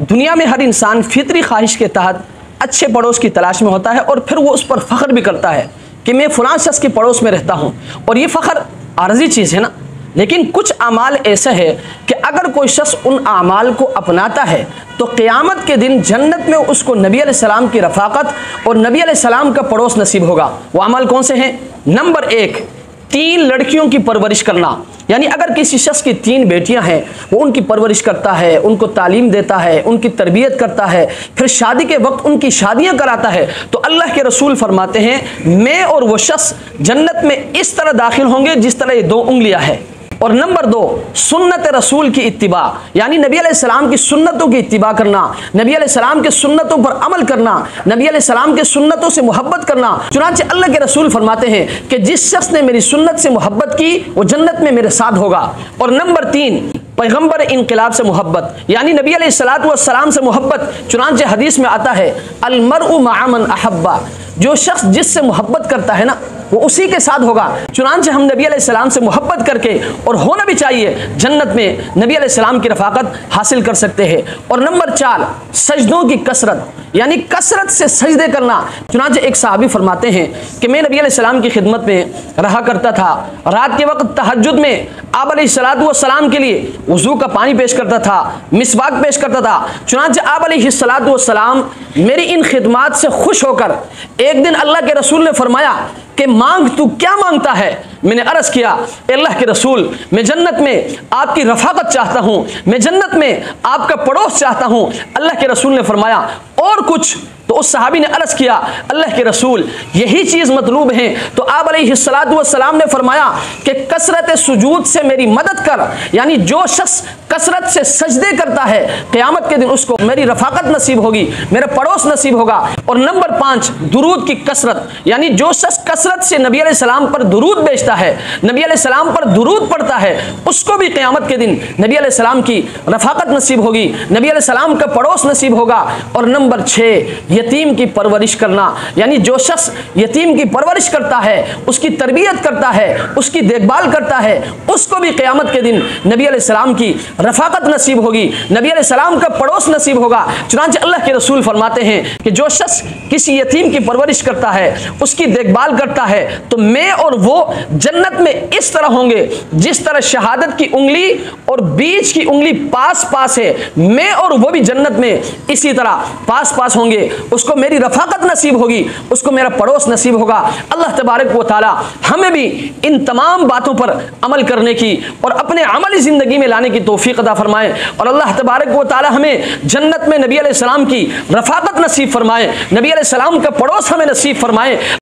दुनिया में हर इंसान फितरी ख्वाहिश के तहत अच्छे पड़ोस की तलाश में होता है और फिर वो उस पर फ़ख्र भी करता है कि मैं फ़लाँ शख्स के पड़ोस में रहता हूँ। और ये फ़ख्र आर्जी चीज़ है ना, लेकिन कुछ अमाल ऐसा है कि अगर कोई शख्स उन अमाल को अपनाता है तो क़यामत के दिन जन्नत में उसको नबी अलैहिस्सलाम की रफ़ाक़त और नबी अलैहिस्सलाम का पड़ोस नसीब होगा। वो अमाल कौन से हैं? नंबर 1, 3 लड़कियों की परवरिश करना। यानी अगर किसी शख्स की 3 बेटियां हैं, वो उनकी परवरिश करता है, उनको तालीम देता है, उनकी तरबियत करता है, फिर शादी के वक्त उनकी शादियां कराता है, तो अल्लाह के रसूल फरमाते हैं मैं और वो शख्स जन्नत में इस तरह दाखिल होंगे जिस तरह ये 2 उंगलियां हैं। और नंबर 2, सुन्नत रसूल की इत्तिबा, यानी नबी अलैहिस्सलाम की सुन्नतों की इत्तिबा करना, नबी अलैहिस्सलाम के सुन्नतों पर अमल करना, नबी अलैहिस्सलाम के सुन्नतों से मोहब्बत करना। चुनांचे अल्लाह के रसूल फरमाते हैं कि जिस शख्स ने मेरी सुन्नत से मोहब्बत की वो जन्नत में मेरे साथ होगा। और नंबर 3, पैगंबर इनकलाब से मोहब्बत, यानी नबी अलैहिस्सलातु वस्सलाम से मोहब्बत। चुनांचे हदीस में आता है अल मरउ मअ मन अहब्बा, जो शख्स जिससे मोहब्बत करता है ना वो उसी के साथ होगा। चुनांचे हम नबी अलैहिस्सलाम से मोहब्बत करके, और होना भी चाहिए, जन्नत में नबी अलैहिस्सलाम की रफ़ाक़त हासिल कर सकते हैं। और नंबर 4, सजदों की कसरत, यानी कसरत से सजदे करना। चुनांचे एक सहाबी फरमाते हैं कि मैं नबी अलैहिस्सलाम की खिदमत में रहा करता था, रात के वक्त तहज्जुद में आप अलैहिस्सलातु वस्सलाम के लिए वज़ू का पानी पेश करता था, मिसवाक पेश करता था। चुनांचे आप अलैहिस्सलातु वस्सलाम मेरी इन खिदमात से खुश होकर एक दिन अल्लाह के रसूल ने फरमाया कि मांग, तू क्या मांगता है? मैंने अर्ज़ किया अल्लाह के रसूल, मैं जन्नत में आपकी रफ़ाक़त चाहता हूँ, मैं जन्नत में आपका पड़ोस चाहता हूँ। अल्लाह के रसूल ने फरमाया और कुछ? तो उस सहाबी ने अर्ज़ किया अल्लाह के रसूल यही चीज़ मतलूब है। तो आप अलैहिस्सलातु वस्सलाम ने फरमाया कि कसरत सुजूद से मेरी मदद कर, यानी जो शख्स कसरत से सजदे करता है क़यामत के दिन उसको मेरी रफ़ाक़त नसीब होगी, मेरा पड़ोस नसीब होगा। और नंबर 5, दुरूद की कसरत, यानी जो शख्स कसरत से नबी अलैहिस्सलाम पर दुरूद भेजता है, नबी अलैहिस्सलाम पर दुरूद पढ़ता है, उसको भी क़यामत के दिन नबी अलैहिस्सलाम की रफ़ाक़त नसीब होगी, नबी अलैहिस्सलाम का पड़ोस नसीब होगा। और नंबर 6, यतीम की परवरिश करना, यानी जो शख्स यतीम की परवरिश करता है, उसकी तरबियत करता है, उसकी देखभाल करता है, उसको भी क़यामत के दिन नबी अलैहिस्सलाम की रफ़ाक़त नसीब होगी, नबी अलैहिस्सलाम का पड़ोस नसीब होगा। चुनांचे अल्लाह के रसूल फरमाते हैं कि जो शख्स किसी यतीम की परवरिश करता है, उसकी देखभाल करता है, तो मैं और वो जन्नत में इस तरह होंगे जिस तरह शहादत की उंगली और बीच की उंगली पास पास है, मैं और वो भी जन्नत में इसी तरह पास पास होंगे। उसको मेरी रफ़ाक़त नसीब होगी, उसको मेरा पड़ोस नसीब होगा। अल्लाह तबारक व तआला हमें भी इन तमाम बातों पर अमल करने की और अपने अमली ज़िंदगी में लाने की तौफ़ीक़ अता फ़रमाए। और अल्लाह तबारक व तआला हमें जन्नत में नबी अलैहिस्सलाम की रफ़ाक़त नसीब फ़रमाए, नबी अलैहिस्सलाम का पड़ोस हमें नसीब फ़रमाए।